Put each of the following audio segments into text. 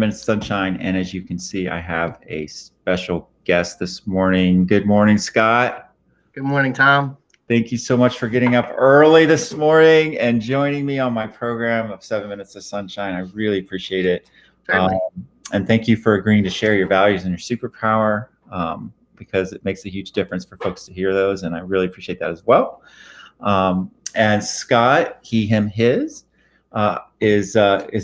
Minutes of Sunshine. And as you can see, I have a special guest this morning. Good morning, Scott. Good morning, Tom. Thank you so much for getting up early this morning and joining me on my program of 7 Minutes of Sunshine. I really appreciate it. And thank you for agreeing to share your values and your superpower, because it makes a huge difference for folks to hear those. And I really appreciate that as well. And Scott, he, him, his, is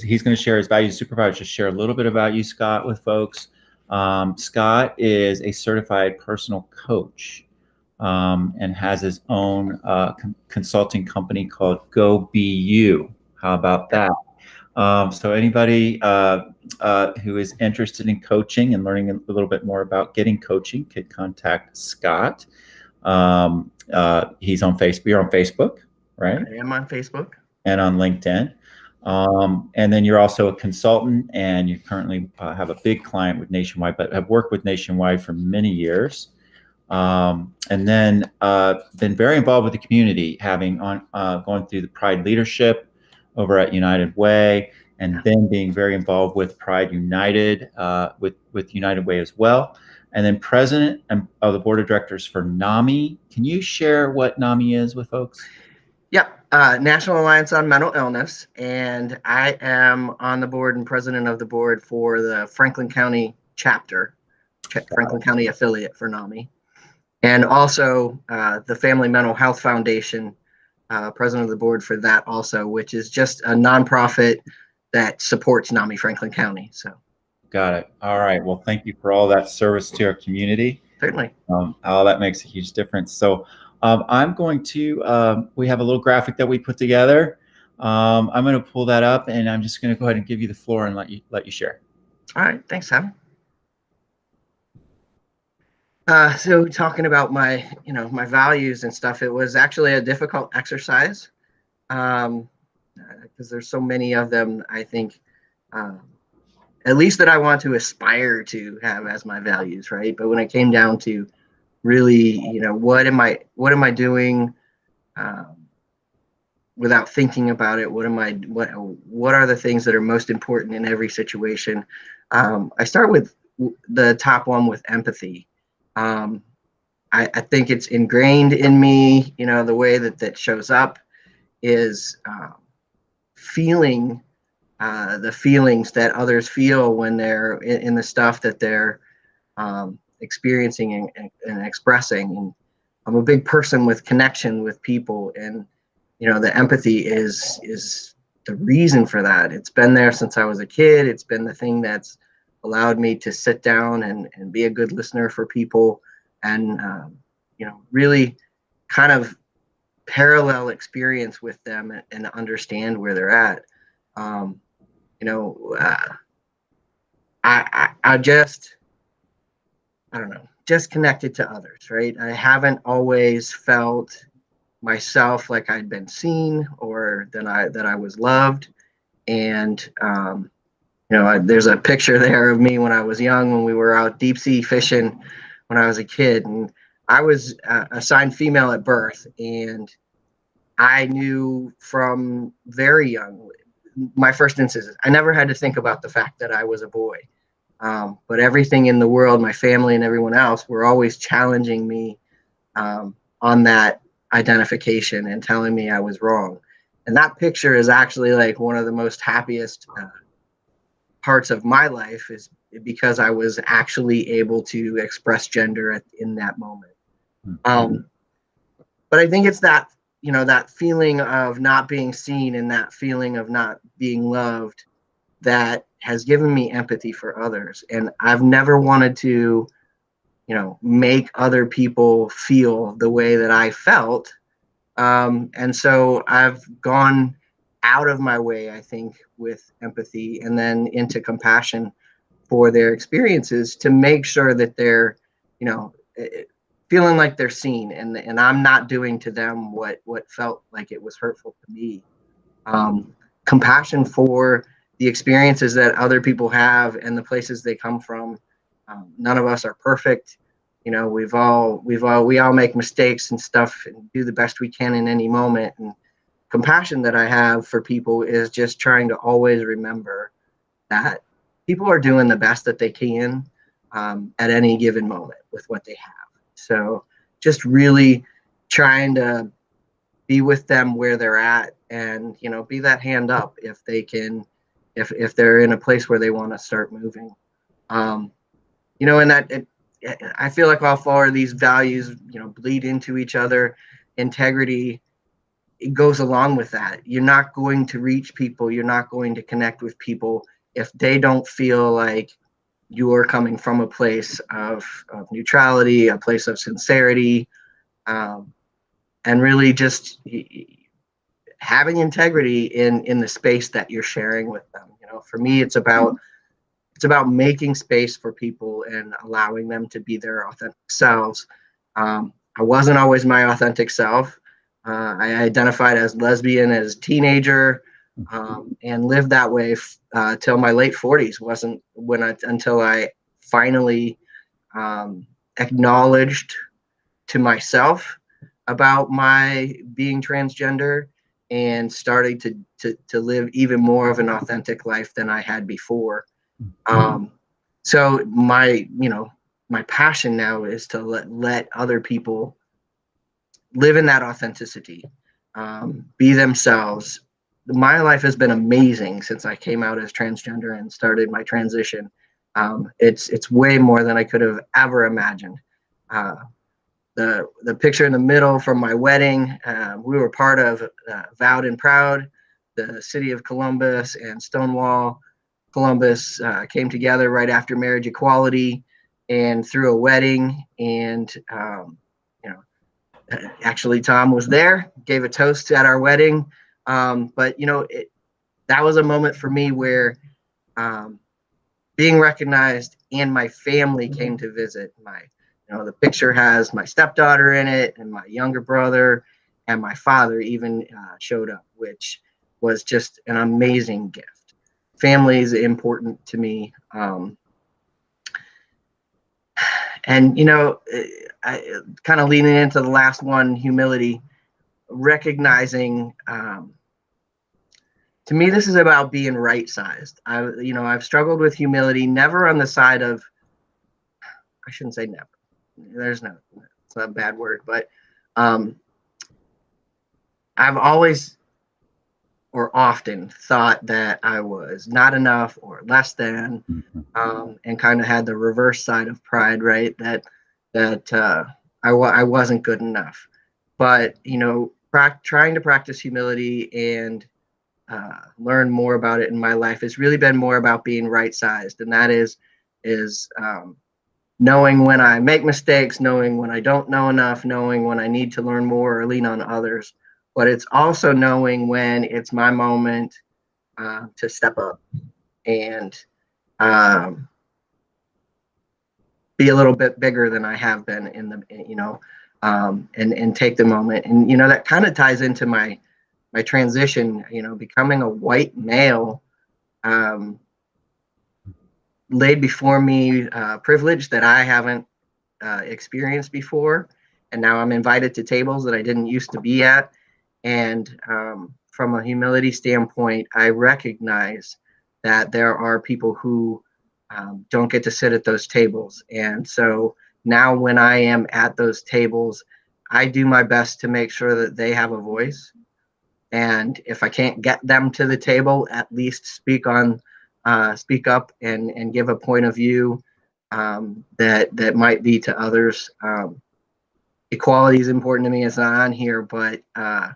he's going to share his values and superpowers. Just share a little bit about you, Scott, with folks. Scott is a certified personal coach, and has his own consulting company called Go Be You. How about that? So anybody who is interested in coaching and learning a little bit more about getting coaching could contact Scott. He's on Facebook. You're on Facebook, right? I am on Facebook. And on LinkedIn. And then you're also a consultant, and you currently have a big client with Nationwide, but have worked with Nationwide for many years. And then been very involved with the community, having gone through the Pride leadership over at United Way, and then being very involved with Pride United, with United Way as well. And then president of the board of directors for NAMI. Can you share what NAMI is with folks? Yep. National Alliance on Mental Illness. And I am on the board and president of the board for the Franklin County chapter, Franklin County affiliate for NAMI. And also the Family Mental Health Foundation, president of the board for that also, which is just a nonprofit that supports NAMI Franklin County. So. Got it. All right. Well, thank you for all that service to our community. Certainly. All that makes a huge difference. So I'm going to, we have a little graphic that we put together. I'm going to pull that up, and I'm just going to go ahead and give you the floor and let you share. All right. Thanks, Sam. So talking about my values and stuff, it was actually a difficult exercise, because there's so many of them, I think, at least that I want to aspire to have as my values, right? But when it came down to really, what am I doing without thinking about it? What are the things that are most important in every situation? I start with the top one, with empathy. I think it's ingrained in me, the way that shows up is feeling the feelings that others feel when they're in the stuff that they're experiencing and expressing. And I'm a big person with connection with people, and the empathy is the reason for that. It's been there since I was a kid. It's been the thing that's allowed me to sit down and be a good listener for people, and really kind of parallel experience with them and understand where they're at. I don't know, just connected to others, right? I haven't always felt myself like I'd been seen or that I was loved. And there's a picture there of me when I was young, when we were out deep sea fishing when I was a kid, and I was assigned female at birth, and I knew from very young, my first instance, I never had to think about the fact that I was a boy. But everything in the world, my family and everyone else, were always challenging me on that identification and telling me I was wrong. And that picture is actually like one of the most happiest parts of my life, is because I was actually able to express gender in that moment. But I think it's that, that feeling of not being seen and that feeling of not being loved that has given me empathy for others. And I've never wanted to, make other people feel the way that I felt. And so I've gone out of my way, I think, with empathy and then into compassion for their experiences, to make sure that they're, feeling like they're seen, and I'm not doing to them what felt like it was hurtful to me. Compassion for the experiences that other people have and the places they come from. None of us are perfect. We all make mistakes and stuff, and do the best we can in any moment. And compassion that I have for people is just trying to always remember that people are doing the best that they can at any given moment with what they have. So just really trying to be with them where they're at, and be that hand up if they can, if they're in a place where they want to start moving. And I feel like all four of these values bleed into each other. Integrity, it goes along with that. You're not going to reach people, you're not going to connect with people if they don't feel like you're coming from a place of neutrality, a place of sincerity, and really just having integrity in the space that you're sharing with them. For me, it's about making space for people and allowing them to be their authentic selves. I wasn't always my authentic self. I identified as lesbian as a teenager, and lived that way till my late 40s. Wasn't until I finally acknowledged to myself about my being transgender and started to live even more of an authentic life than I had before. So my passion now is to let other people live in that authenticity, be themselves. My life has been amazing since I came out as transgender and started my transition. It's way more than I could have ever imagined. The picture in the middle from my wedding, we were part of Vowed and Proud. The city of Columbus and Stonewall Columbus came together right after marriage equality and threw a wedding. And actually, Tom was there, gave a toast at our wedding. But that was a moment for me where being recognized, and my family came to visit. The picture has my stepdaughter in it, and my younger brother, and my father even showed up, which was just an amazing gift. Family is important to me. And I kind of leaning into the last one, humility, recognizing, to me, this is about being right-sized. I've struggled with humility, never on the side of, I shouldn't say never. It's not a bad word, but I've always or often thought that I was not enough or less than, and kind of had the reverse side of pride, right? That I wasn't good enough. But trying to practice humility and learn more about it in my life has really been more about being right-sized, and that is knowing when I make mistakes, knowing when I don't know enough, knowing when I need to learn more or lean on others. But it's also knowing when it's my moment to step up and be a little bit bigger than I have been and take the moment. And that kind of ties into my transition. Becoming a white male laid before me privilege that I haven't experienced before, and now I'm invited to tables that I didn't used to be at. And from a humility standpoint, I recognize that there are people who don't get to sit at those tables. And so now when I am at those tables, I do my best to make sure that they have a voice. And if I can't get them to the table, at least speak up and give a point of view that might be to others. Equality is important to me. It's not on here, but by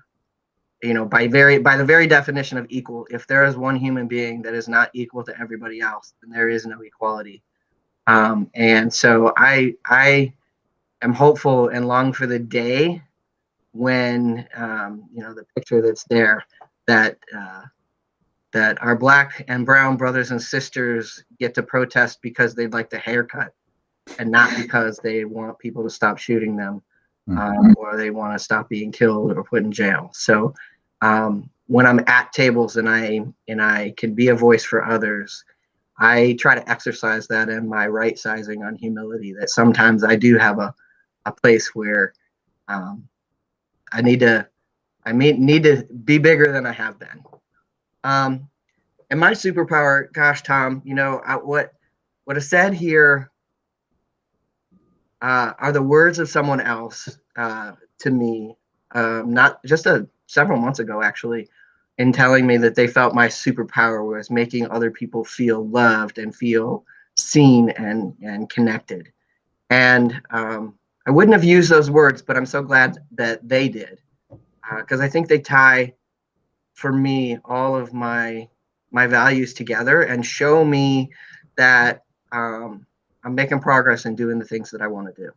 the very definition of equal, if there is one human being that is not equal to everybody else, then there is no equality. And so I am hopeful and long for the day when the picture that's there, that our Black and brown brothers and sisters get to protest because they'd like the haircut and not because they want people to stop shooting them, or they want to stop being killed or put in jail. So when I'm at tables and I can be a voice for others, I try to exercise that in my right sizing on humility, that sometimes I do have a place where I need to be bigger than I have been. And my superpower, gosh, Tom, what is said here are the words of someone else to me, not just several months ago, actually, in telling me that they felt my superpower was making other people feel loved and feel seen and connected. And I wouldn't have used those words, but I'm so glad that they did, because I think they tie, for me, all of my values together and show me that I'm making progress in doing the things that I want to do.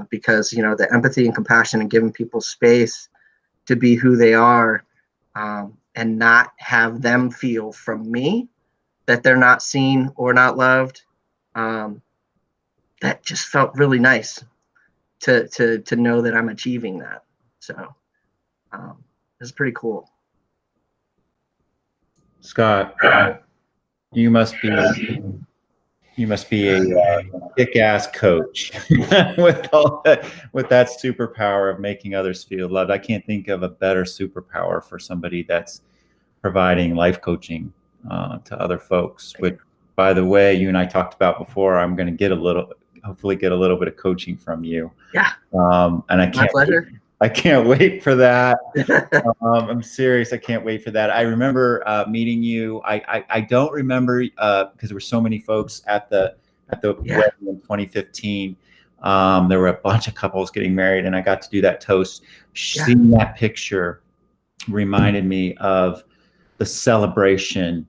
Because the empathy and compassion and giving people space to be who they are, and not have them feel from me that they're not seen or not loved. That just felt really nice to know that I'm achieving that. So it's pretty cool. Scott, you must be a kick-ass coach with that superpower of making others feel loved. I can't think of a better superpower for somebody that's providing life coaching to other folks. Which, by the way, you and I talked about before. I'm going to hopefully get a little bit of coaching from you. Yeah. And My pleasure. I can't wait for that. I'm serious. I can't wait for that. I remember meeting you. I don't remember because there were so many folks at the wedding in 2015. There were a bunch of couples getting married, and I got to do that toast. Seeing that picture reminded me of the celebration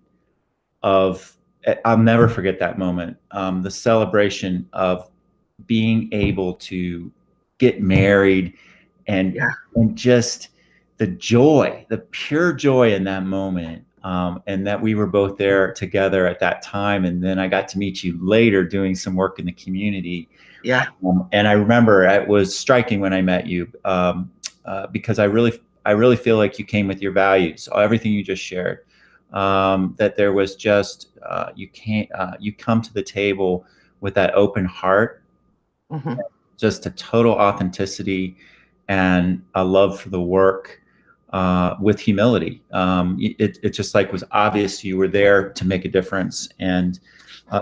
of. I'll never forget that moment. The celebration of being able to get married. And just the joy, the pure joy in that moment, and that we were both there together at that time. And then I got to meet you later doing some work in the community. Yeah. And I remember it was striking when I met you, because I really feel like you came with your values, everything you just shared. That there was just you come to the table with that open heart, just a total authenticity and a love for the work, with humility. It just was obvious you were there to make a difference and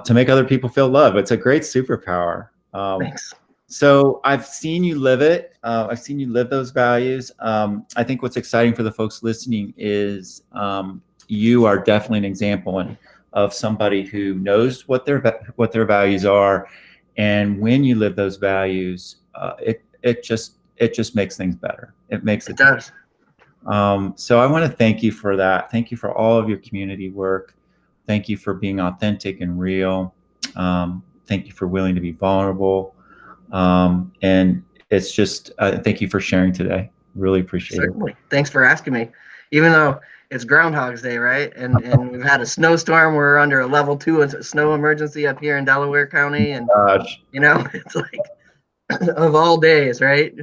to make other people feel love. It's a great superpower. Thanks. So I've seen you live it. I've seen you live those values. I think what's exciting for the folks listening is you are definitely an example of somebody who knows what their values are, and when you live those values, it just makes things better. It does. So I want to thank you for that. Thank you for all of your community work. Thank you for being authentic and real. Thank you for willing to be vulnerable. And it's just, thank you for sharing today. Really appreciate it. Thanks for asking me. Even though it's Groundhog's Day, right? And we've had a snowstorm. We're under a level 2 snow emergency up here in Delaware County. And, it's like, of all days, right?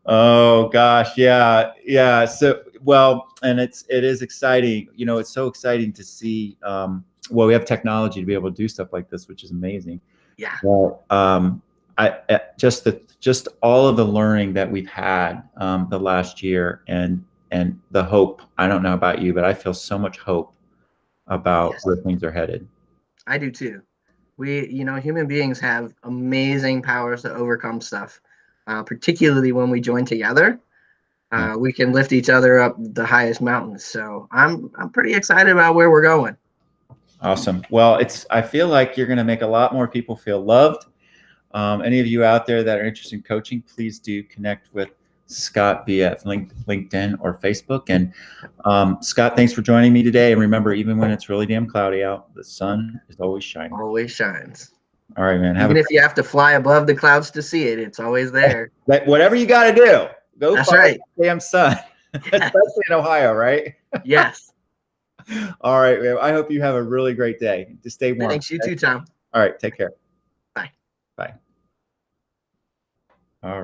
Oh gosh, yeah. So and it is exciting. It's so exciting to see. We have technology to be able to do stuff like this, which is amazing. Yeah. Well, just all of the learning that we've had the last year, and the hope. I don't know about you, but I feel so much hope about where things are headed. I do too. We, human beings have amazing powers to overcome stuff. Particularly when we join together, we can lift each other up the highest mountains. So I'm pretty excited about where we're going. Awesome. Well, I feel like you're going to make a lot more people feel loved. Any of you out there that are interested in coaching, please do connect with Scott via LinkedIn or Facebook. And Scott, thanks for joining me today. And remember, even when it's really damn cloudy out, the sun is always shining. Always shines. All right, man. Even if you have to fly above the clouds to see it, it's always there. Whatever you got to do, go find the damn sun. Especially in Ohio, right? Yes. All right, man. I hope you have a really great day. Just stay warm. Thanks. You too, Tom. All right. Take care. Bye. Bye. All right.